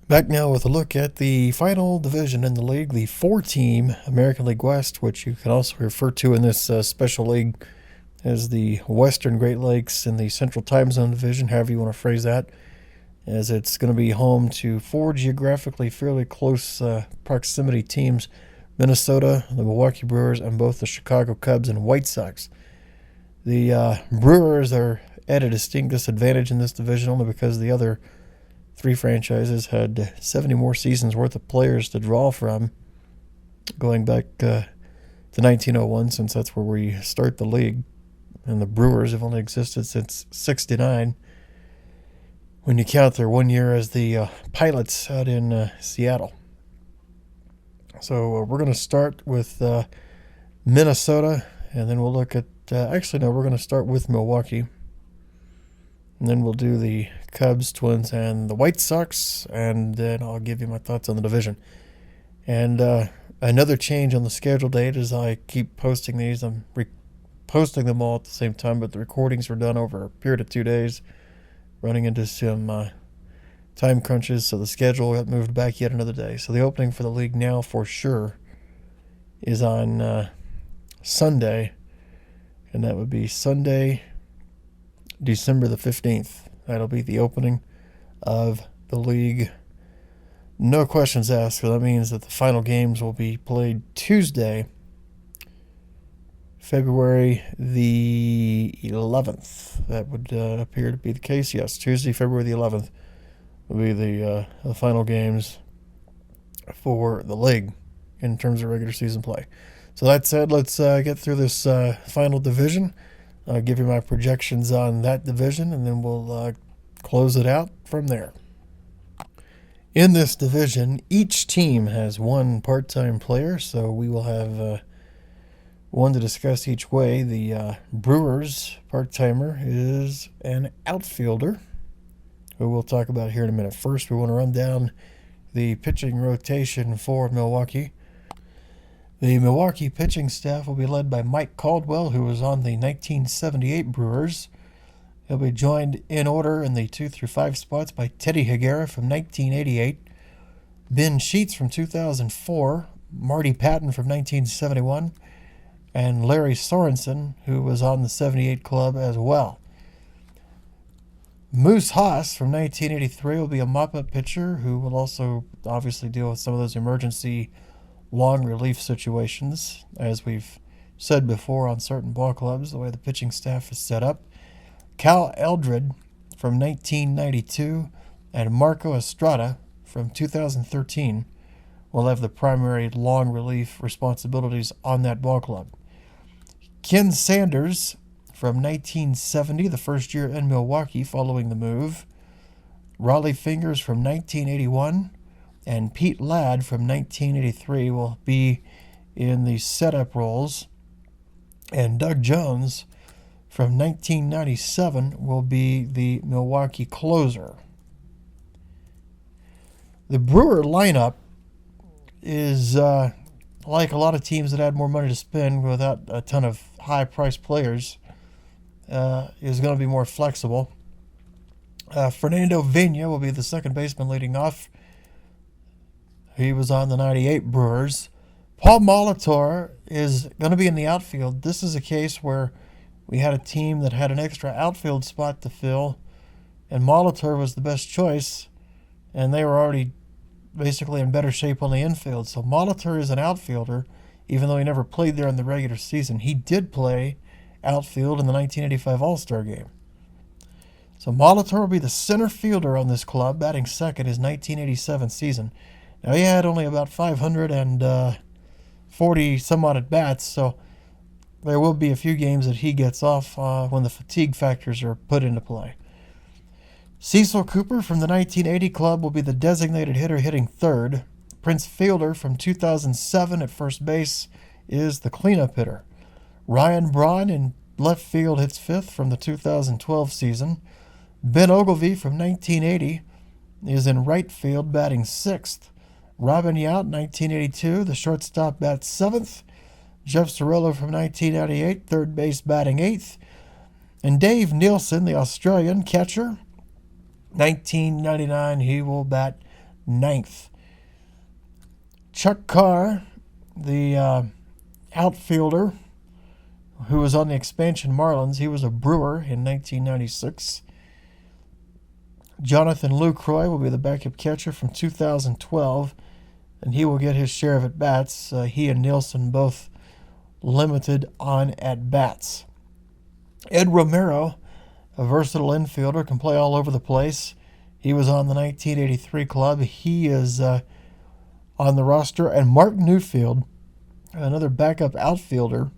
Back now with a look at the final division in the league, the four-team American League West, which you can also refer to in this special league as the Western Great Lakes in the Central Time Zone division, however you want to phrase that, as it's going to be home to four geographically fairly close proximity teams: Minnesota, the Milwaukee Brewers, and both the Chicago Cubs and White Sox. The Brewers are at a distinct disadvantage in this division only because the other three franchises had 70 more seasons worth of players to draw from, going back to 1901, since that's where we start the league. And the Brewers have only existed since '69, when you count their 1 year as the pilots out in Seattle. So we're going to start with Minnesota, and then we'll look at, we're going to start with Milwaukee. And then we'll do the Cubs, Twins, and the White Sox, and then I'll give you my thoughts on the division. And another change on the schedule date is I keep posting these. I'm posting them all at the same time, but the recordings were done over a period of 2 days, running into some time crunches, so the schedule got moved back yet another day. So the opening for the league now for sure is on Sunday, and that would be Sunday, December the 15th. That'll be the opening of the league. No questions asked, so that means that the final games will be played Tuesday, February the 11th. That would appear to be the case. Yes, Tuesday, February the 11th will be the final games for the league in terms of regular season play. So that said, let's get through this final division. I'll give you my projections on that division, and then we'll close it out from there. In this division, each team has one part-time player, so we will have one to discuss each way. The Brewers part-timer is an outfielder, who we'll talk about here in a minute. First, we want to run down the pitching rotation for Milwaukee. The Milwaukee pitching staff will be led by Mike Caldwell, who was on the 1978 Brewers. He'll be joined in order in the 2 through 5 spots by Teddy Higuera from 1988, Ben Sheets from 2004, Marty Patton from 1971, and Larry Sorensen, who was on the 78 club as well. Moose Haas from 1983 will be a mop-up pitcher who will also obviously deal with some of those emergency long relief situations, as we've said before on certain ball clubs, the way the pitching staff is set up. Cal Eldred from 1992 and Marco Estrada from 2013 will have the primary long relief responsibilities on that ball club. Ken Sanders from 1970, the first year in Milwaukee following the move. Raleigh Fingers from 1981. And Pete Ladd from 1983 will be in the setup roles. And Doug Jones from 1997 will be the Milwaukee closer. The Brewer lineup is like a lot of teams that had more money to spend without a ton of high-priced players, is going to be more flexible. Fernando Vena will be the second baseman leading off. He was on the 98 Brewers. Paul Molitor is going to be in the outfield. This is a case where we had a team that had an extra outfield spot to fill, and Molitor was the best choice, and they were already basically in better shape on the infield. So Molitor is an outfielder, even though he never played there in the regular season. He did play outfield in the 1985 All-Star game. So Molitor will be the center fielder on this club, batting second his 1987 season. Now, he had only about 540 some odd at bats, so there will be a few games that he gets off when the fatigue factors are put into play. Cecil Cooper from the 1980 club will be the designated hitter, hitting third. Prince Fielder from 2007 at first base is the cleanup hitter. Ryan Braun in left field hits fifth from the 2012 season. Ben Ogilvie from 1980 is in right field, batting sixth. Robin Yount, 1982, the shortstop, bats seventh. Jeff Cirillo from 1998, third base, batting eighth. And Dave Nielsen, the Australian catcher, 1999, he will bat 9th. Chuck Carr, the outfielder who was on the expansion Marlins, he was a Brewer in 1996. Jonathan Lucroy will be the backup catcher from 2012, and he will get his share of at-bats. He and Nielsen both limited on at-bats. Ed Romero, a versatile infielder, can play all over the place. He was on the 1983 club. He is on the roster. And Mark Newfield, another backup outfielder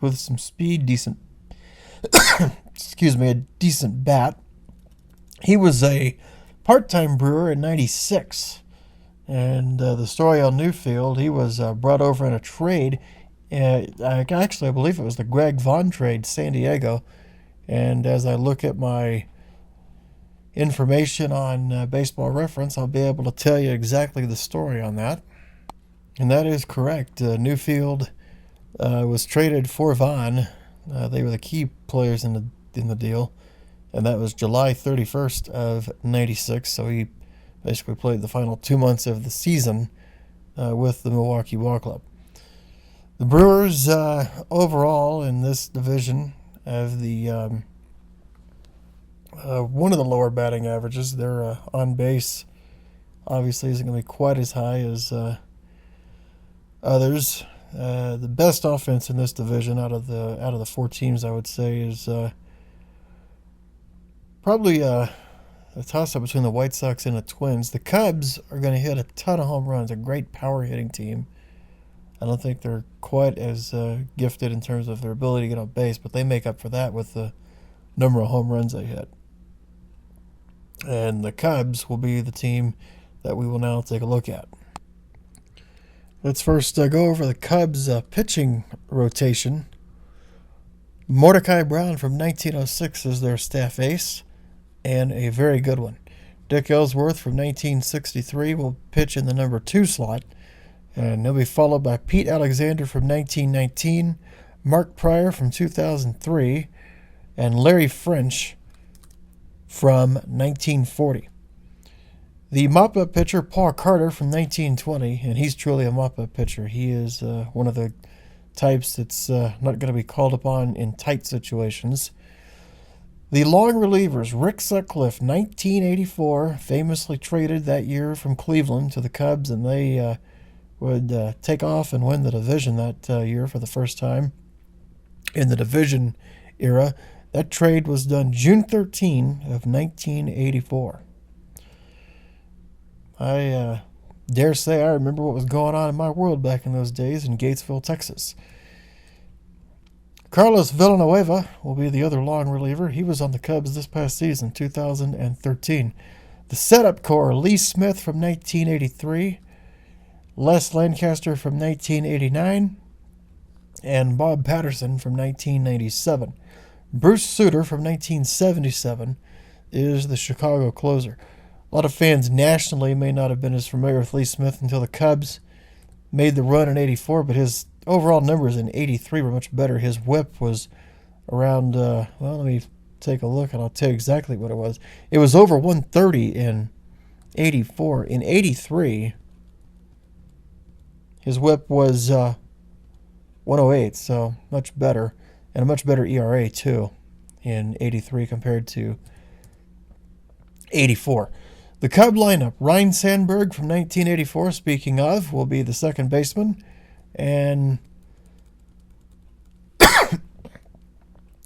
with some speed, decent, a decent bat. He was a part-time Brewer in 96. And the story on Newfield, he was brought over in a trade. Actually, I believe it was the Greg Vaughn trade, San Diego. And as I look at my information on Baseball Reference, I'll be able to tell you exactly the story on that. And that is correct. Newfield was traded for Vaughn. They were the key players in the deal. And that was July 31st of 96. So he basically played the final 2 months of the season with the Milwaukee Ball Club. The Brewers, overall in this division, have the one of the lower batting averages. Their on base obviously isn't going to be quite as high as others. The best offense in this division out of the 4 teams, I would say, is probably a toss-up between the White Sox and the Twins. The Cubs are going to hit a ton of home runs. A great power hitting team. I don't think they're quite as gifted in terms of their ability to get on base, but they make up for that with the number of home runs they hit. And the Cubs will be the team that we will now take a look at. Let's first go over the Cubs' pitching rotation. Mordecai Brown from 1906 is their staff ace, and a very good one. Dick Ellsworth from 1963 will pitch in the number 2 slot. And they'll be followed by Pete Alexander from 1919, Mark Pryor from 2003, and Larry French from 1940. The mop-up pitcher, Paul Carter from 1920, and he's truly a mop-up pitcher. He is one of the types that's not going to be called upon in tight situations. The long relievers, Rick Sutcliffe, 1984, famously traded that year from Cleveland to the Cubs, and they would take off and win the division that year for the first time in the division era. That trade was done June 13 of 1984. I dare say I remember what was going on in my world back in those days in Gatesville, Texas. Carlos Villanueva will be the other long reliever. He was on the Cubs this past season, 2013. The setup core, Lee Smith from 1983, Les Lancaster from 1989, and Bob Patterson from 1997. Bruce Sutter from 1977 is the Chicago closer. A lot of fans nationally may not have been as familiar with Lee Smith until the Cubs made the run in 84, but his overall numbers in 83 were much better. His whip was around, let me take a look and I'll tell you exactly what it was. It was over 130 in 84. In 83, his whip was 108, so much better, and a much better ERA too in 83 compared to 84. The Cub lineup, Ryne Sandberg from 1984, speaking of, will be the second baseman, and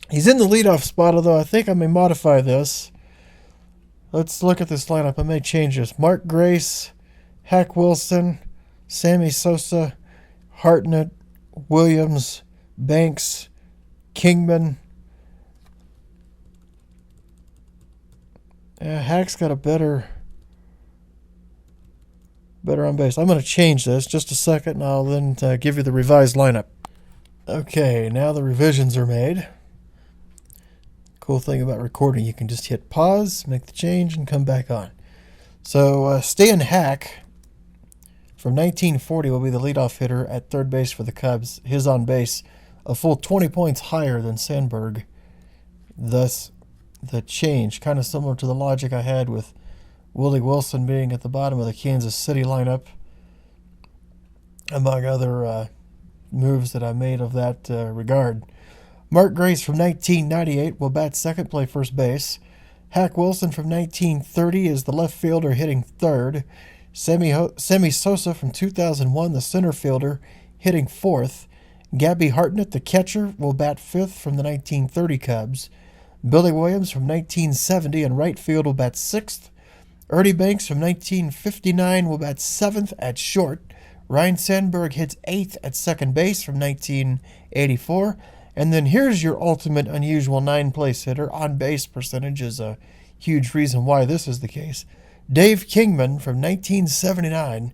he's in the leadoff spot, although I think I may modify this. Let's look at this lineup. I may change this. Mark Grace, Hack Wilson, Sammy Sosa, Hartnett, Williams, Banks, Kingman. Hack's got a better on base. I'm going to change this just a second, and I'll then give you the revised lineup. Okay, now the revisions are made. Cool thing about recording, you can just hit pause, make the change, and come back on. So Stan Hack from 1940 will be the leadoff hitter at third base for the Cubs. His on base a full 20 points higher than Sandberg. Thus, the change, kind of similar to the logic I had with Willie Wilson being at the bottom of the Kansas City lineup, among other moves that I made of that regard. Mark Grace from 1998 will bat second, play first base. Hack Wilson from 1930 is the left fielder hitting third. Sammy Sosa from 2001, the center fielder, hitting fourth. Gabby Hartnett, the catcher, will bat fifth from the 1930 Cubs. Billy Williams from 1970 in right field will bat sixth. Ernie Banks from 1959 will bat seventh at short. Ryan Sandberg hits eighth at second base from 1984. And then here's your ultimate unusual nine-place hitter. On-base percentage is a huge reason why this is the case. Dave Kingman from 1979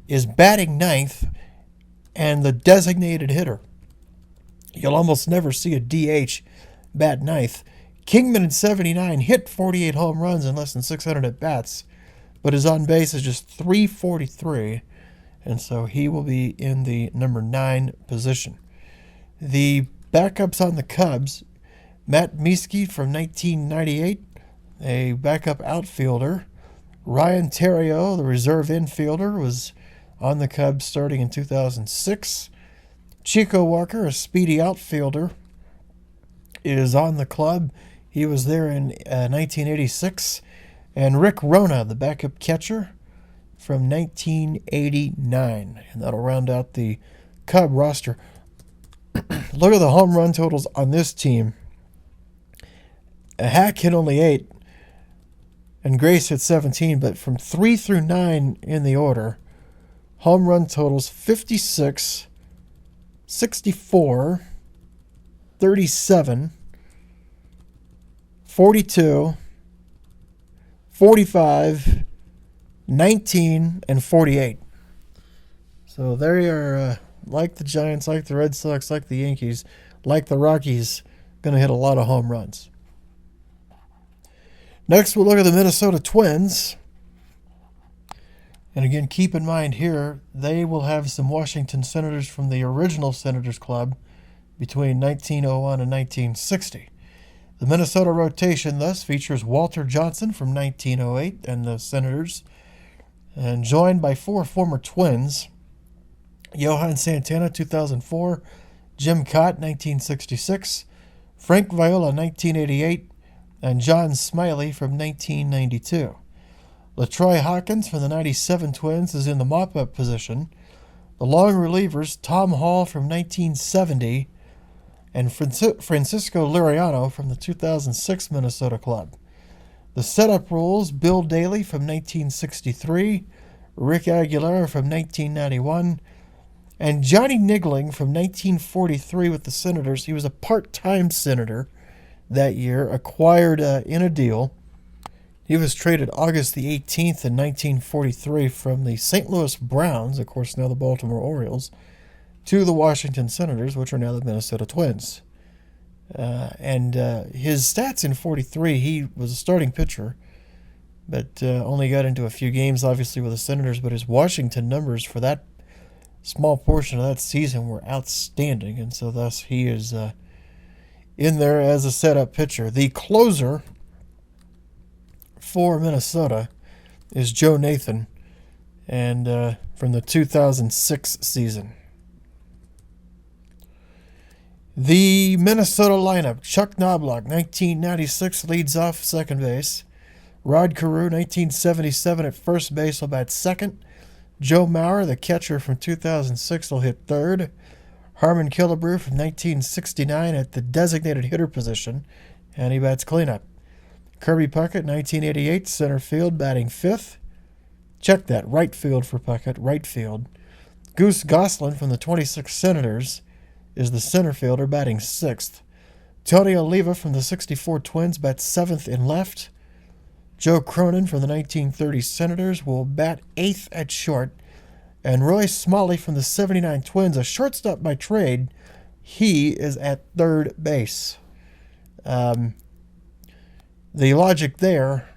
is batting ninth and the designated hitter. You'll almost never see a DH bat ninth. Kingman in 79 hit 48 home runs in less than 600 at-bats, but his on-base is just 343, and so he will be in the number 9 position. The backups on the Cubs, Matt Mieske from 1998, a backup outfielder. Ryan Theriot, the reserve infielder, was on the Cubs starting in 2006. Chico Walker, a speedy outfielder, is on the club. He was there in 1986. And Rick Rona, the backup catcher, from 1989. And that'll round out the Cub roster. Look at the home run totals on this team. Hack hit only 8, and Grace hit 17, but from 3 through 9 in the order, home run totals 56, 64, 37, 42, 45, 19, and 48. So they are, like the Giants, like the Red Sox, like the Yankees, like the Rockies, going to hit a lot of home runs. Next, we'll look at the Minnesota Twins. And again, keep in mind here, they will have some Washington Senators from the original Senators Club between 1901 and 1960. The Minnesota rotation thus features Walter Johnson from 1908 and the Senators, and joined by 4 former Twins: Johan Santana, 2004, Jim Cott, 1966, Frank Viola, 1988, and John Smiley from 1992. LaTroy Hawkins from the 97 Twins is in the mop-up position. The long relievers, Tom Hall from 1970 and Francisco Liriano from the 2006 Minnesota club. The setup rules, Bill Daly from 1963, Rick Aguilera from 1991, and Johnny Niggling from 1943 with the Senators. He was a part-time Senator that year, acquired in a deal. He was traded August the 18th in 1943 from the St. Louis Browns, of course now the Baltimore Orioles, to the Washington Senators, which are now the Minnesota Twins. And his stats in 43, he was a starting pitcher, but only got into a few games, obviously, with the Senators. But his Washington numbers for that small portion of that season were outstanding, and so thus he is in there as a setup pitcher. The closer for Minnesota is Joe Nathan, and from the 2006 season. The Minnesota lineup: Chuck Knobloch, 1996, leads off second base. Rod Carew, 1977, at first base, will bat second. Joe Mauer, the catcher from 2006, will hit third. Harmon Killebrew from 1969 at the designated hitter position, and he bats cleanup. Kirby Puckett, 1988, center field, batting fifth. Check that, right field for Puckett, right field. Goose Goslin from the 26 Senators is the center fielder, batting sixth. Tony Oliva from the 64 Twins bats seventh in left. Joe Cronin from the 1930 Senators will bat eighth at short. And Roy Smalley from the 79 Twins, a shortstop by trade, he is at third base. The logic there,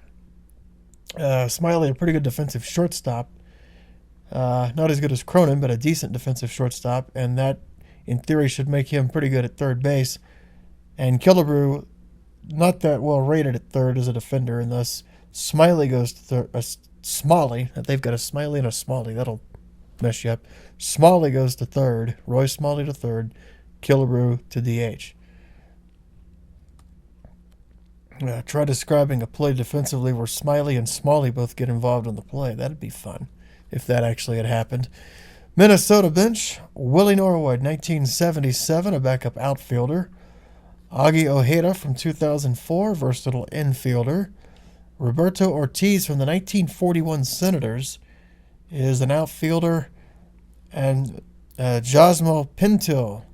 Smiley, a pretty good defensive shortstop. Not as good as Cronin, but a decent defensive shortstop, and that, in theory, should make him pretty good at third base. And Killebrew, not that well rated at third as a defender, and thus Smiley goes to third. Smalley. They've got a Smiley and a Smalley. That'll mess you up. Smalley goes to third. Roy Smalley to third. Killebrew to DH. Try describing a play defensively where Smiley and Smalley both get involved in the play. That'd be fun if that actually had happened. Minnesota bench, Willie Norwood, 1977, a backup outfielder. Augie Ojeda from 2004, versatile infielder. Roberto Ortiz from the 1941 Senators is an outfielder. And Josmo Pinto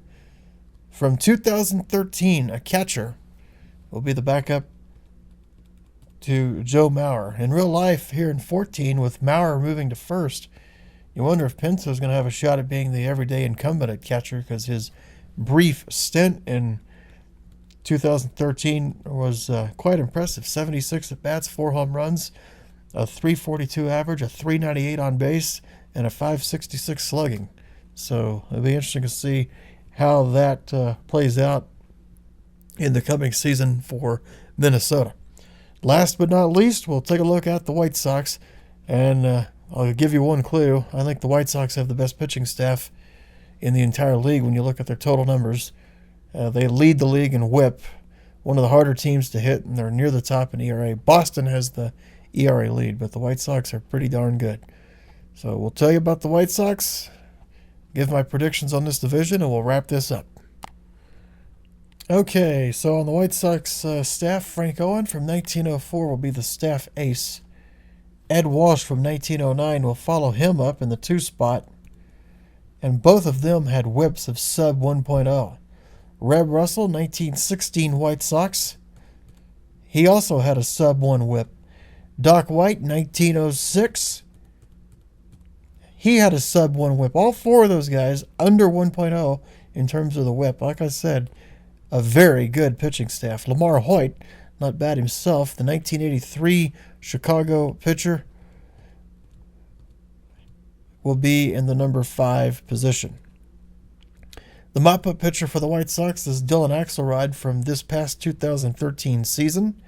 from 2013, a catcher, will be the backup to Joe Mauer. In real life, here in 14, with Mauer moving to first, you wonder if Pinto is going to have a shot at being the everyday incumbent at catcher, because his brief stint in 2013 was quite impressive. 76 at-bats, 4 home runs, a .342 average, a .398 on base, and a .566 slugging. So it'll be interesting to see how that plays out in the coming season for Minnesota. Last but not least, we'll take a look at the White Sox, and I'll give you one clue. I think the White Sox have the best pitching staff in the entire league when you look at their total numbers. They lead the league in WHIP, one of the harder teams to hit, and they're near the top in ERA. Boston has the ERA lead, but the White Sox are pretty darn good. So we'll tell you about the White Sox, give my predictions on this division, and we'll wrap this up. Okay, so on the White Sox staff, Frank Owen from 1904 will be the staff ace. Ed Walsh from 1909 will follow him up in the 2 spot, and both of them had whips of sub 1.0. Reb Russell, 1916 White Sox, he also had a sub 1 whip. Doc White, 1906, he had a sub 1 whip. All 4 of those guys under 1.0 in terms of the whip. Like I said, a very good pitching staff. Lamar Hoyt, not bad himself, the 1983 Chicago pitcher, will be in the number 5 position. The mop-up pitcher for the White Sox is Dylan Axelrod from this past 2013 season.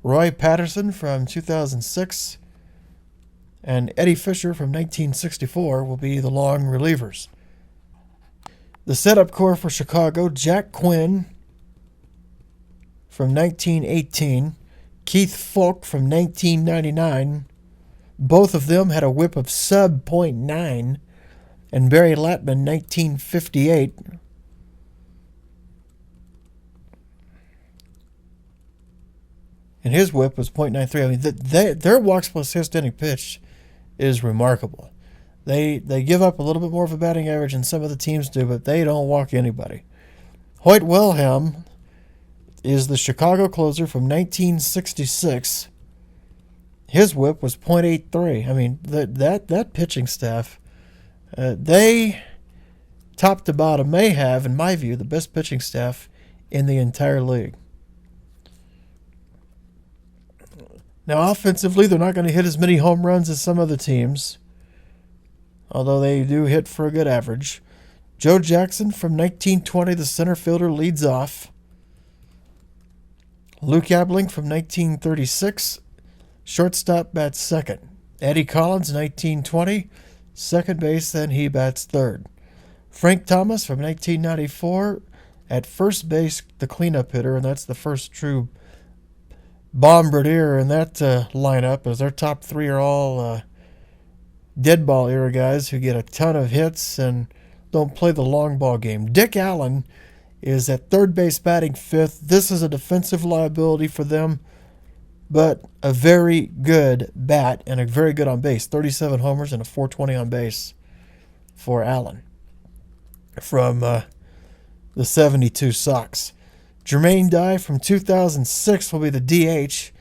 Roy Patterson from 2006 and Eddie Fisher from 1964 will be the long relievers. The setup core for Chicago, Jack Quinn from 1918, Keith Falk from 1999. Both of them had a whip of sub .9, and Barry Latman, 1958. And his whip was .93. I mean, their walks plus hits to inning pitch is remarkable. They give up a little bit more of a batting average than some of the teams do, but they don't walk anybody. Hoyt Wilhelm is the Chicago closer from 1966. His whip was .83. I mean, that pitching staff, they, top to bottom, may have, in my view, the best pitching staff in the entire league. Now, offensively, they're not going to hit as many home runs as some other teams, although they do hit for a good average. Joe Jackson from 1920, the center fielder, leads off. Luke Abling from 1936, shortstop, bats second. Eddie Collins, 1920, second base, then he bats third. Frank Thomas from 1994, at first base, the cleanup hitter, and that's the first true bombardier in that lineup, as their top 3 are all dead ball era guys who get a ton of hits and don't play the long ball game. Dick Allen is at third base batting 5th. This is a defensive liability for them, but a very good bat and a very good on base. 37 homers and a .420 on base for Allen from the 72 Sox. Jermaine Dye from 2006 will be the DH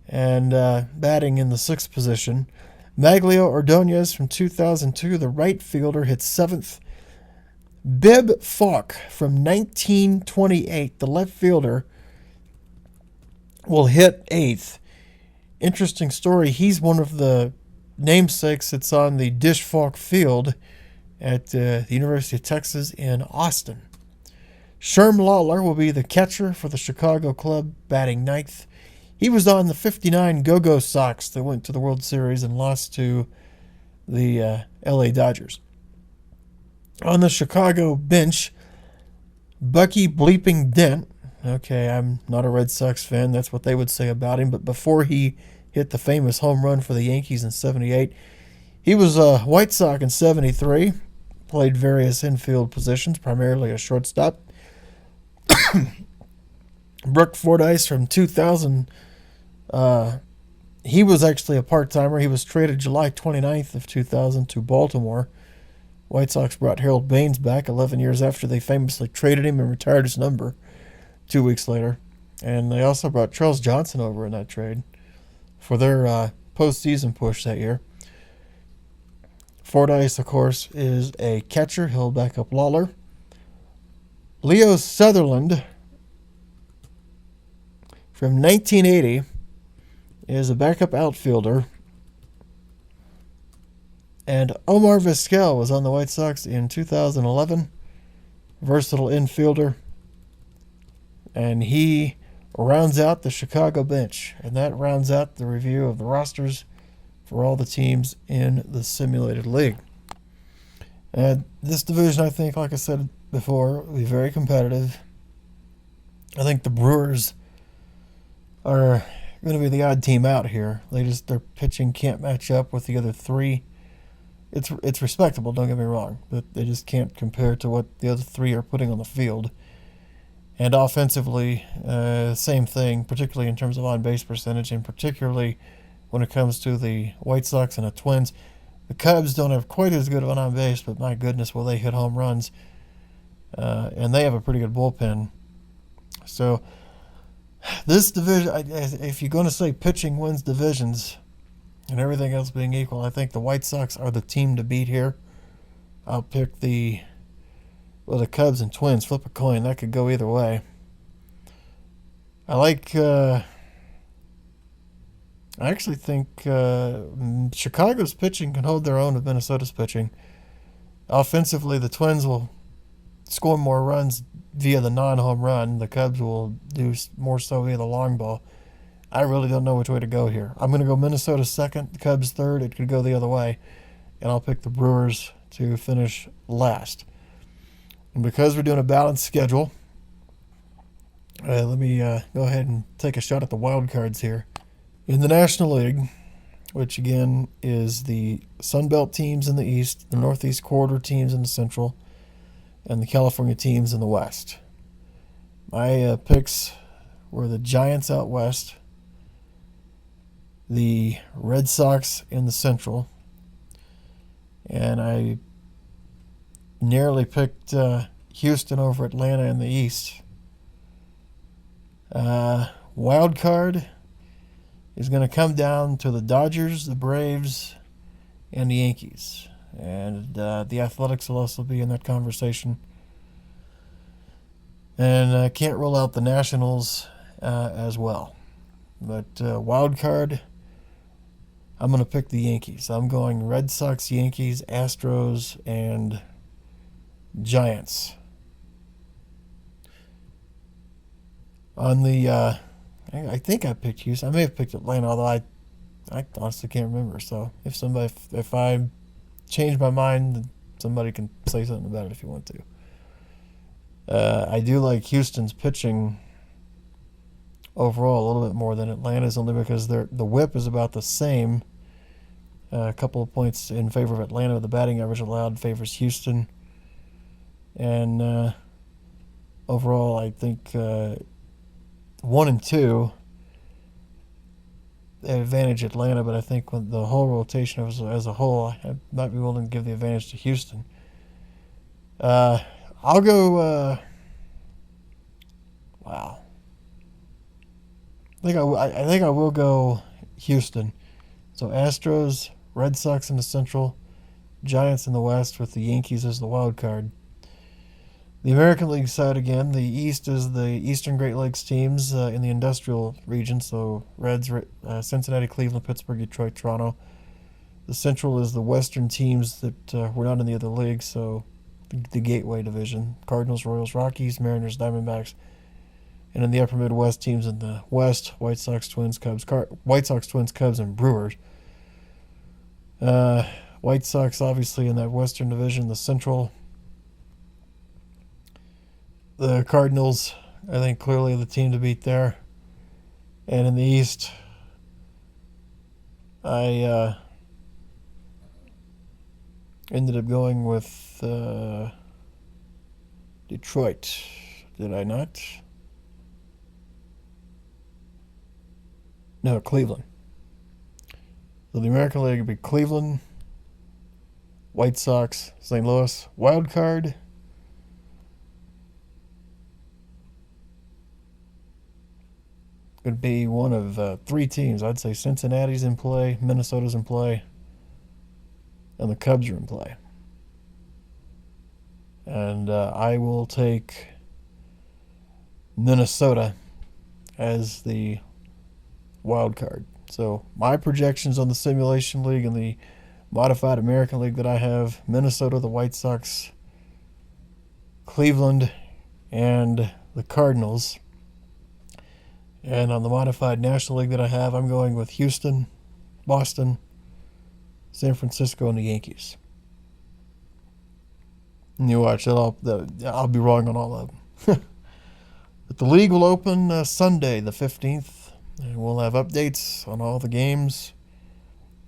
and batting in the 6th position. Maglio Ordonez from 2002, the right fielder, hits 7th. Bib Falk from 1928, the left fielder, will hit 8th. Interesting story, he's one of the namesakes that's on the Dish Falk Field at the University of Texas in Austin. Sherm Lawler will be the catcher for the Chicago club, batting 9th. He was on the '59 Go-Go Sox that went to the World Series and lost to the L.A. Dodgers. On the Chicago bench, Bucky Bleeping Dent. Okay, I'm not a Red Sox fan. That's what they would say about him. But before he hit the famous home run for the Yankees in '78, he was a White Sox in '73. Played various infield positions, primarily a shortstop. Brooke Fordyce from 2000. He was actually a part-timer. He was traded July 29th of 2000 to Baltimore. White Sox brought Harold Baines back 11 years after they famously traded him and retired his number 2 weeks later. And they also brought Charles Johnson over in that trade for their postseason push that year. Fordyce, of course, is a catcher. He'll back up Lawler. Leo Sutherland from 1980 is a backup outfielder. And Omar Vizquel was on the White Sox in 2011. Versatile infielder. And he rounds out the Chicago bench. And that rounds out the review of the rosters for all the teams in the simulated league. This division, I think, like I said before, will be very competitive. I think the Brewers are going to be the odd team out here. Their pitching can't match up with the other three. It's respectable, don't get me wrong, but they just can't compare to what the other three are putting on the field. And offensively, same thing, particularly in terms of on-base percentage, and particularly when it comes to the White Sox and the Twins. The Cubs don't have quite as good of an on-base, but my goodness, will they hit home runs. And they have a pretty good bullpen. So this division, if you're going to say pitching wins divisions and everything else being equal, I think the White Sox are the team to beat here. I'll pick the Cubs and Twins. Flip a coin. That could go either way. I actually think Chicago's pitching can hold their own with Minnesota's pitching. Offensively, the Twins will score more runs via the non-home run. The Cubs will do more so via the long ball. I really don't know which way to go here. I'm going to go Minnesota second, the Cubs third. It could go the other way. And I'll pick the Brewers to finish last. And because we're doing a balanced schedule, let me go ahead and take a shot at the wild cards here. In the National League, which again is the Sun Belt teams in the East, the Northeast Corridor teams in the Central, and the California teams in the West. My picks were the Giants out West, the Red Sox in the Central, and I narrowly picked Houston over Atlanta in the East. Wild card is going to come down to the Dodgers, the Braves, and the Yankees. And the Athletics will also be in that conversation. And I can't rule out the Nationals as well. But wild card, I'm going to pick the Yankees. I'm going Red Sox, Yankees, Astros, and Giants. On the, I think I picked Houston. I may have picked Atlanta, although I honestly can't remember. So if I change my mind, somebody can say something about it if you want to. I do like Houston's pitching overall a little bit more than Atlanta's, only because the whip is about the same. A couple of points in favor of Atlanta. The batting average allowed favors Houston. And overall, I think 1 and 2 advantage Atlanta, but I think with the whole rotation as a whole, I might be willing to give the advantage to Houston. I'll go. Wow. I think I will go Houston. So Astros, Red Sox in the Central, Giants in the West, with the Yankees as the wild card. The American League side again, the East is the Eastern Great Lakes teams in the industrial region, so Reds, Cincinnati, Cleveland, Pittsburgh, Detroit, Toronto. The Central is the Western teams that were not in the other leagues, so the Gateway Division, Cardinals, Royals, Rockies, Mariners, Diamondbacks, And in the upper Midwest, teams in the West: White Sox, Twins, Cubs, and Brewers. White Sox obviously in that Western Division. The Central, the Cardinals, I think clearly the team to beat there. And in the East, I ended up going with Detroit. Did I not? No, Cleveland. So the American League would be Cleveland, White Sox, St. Louis. Wild card. Would be one of three teams. I'd say Cincinnati's in play, Minnesota's in play, and the Cubs are in play. And I will take Minnesota as the wild card. So my projections on the Simulation League and the Modified American League that I have: Minnesota, the White Sox, Cleveland, and the Cardinals. And on the Modified National League that I have, I'm going with Houston, Boston, San Francisco, and the Yankees. And you watch, I'll be wrong on all of them. But the league will open Sunday, the 15th, and we'll have updates on all the games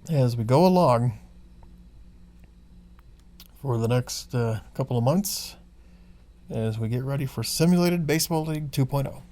as we go along for the next couple of months as we get ready for Simulated Baseball League 2.0.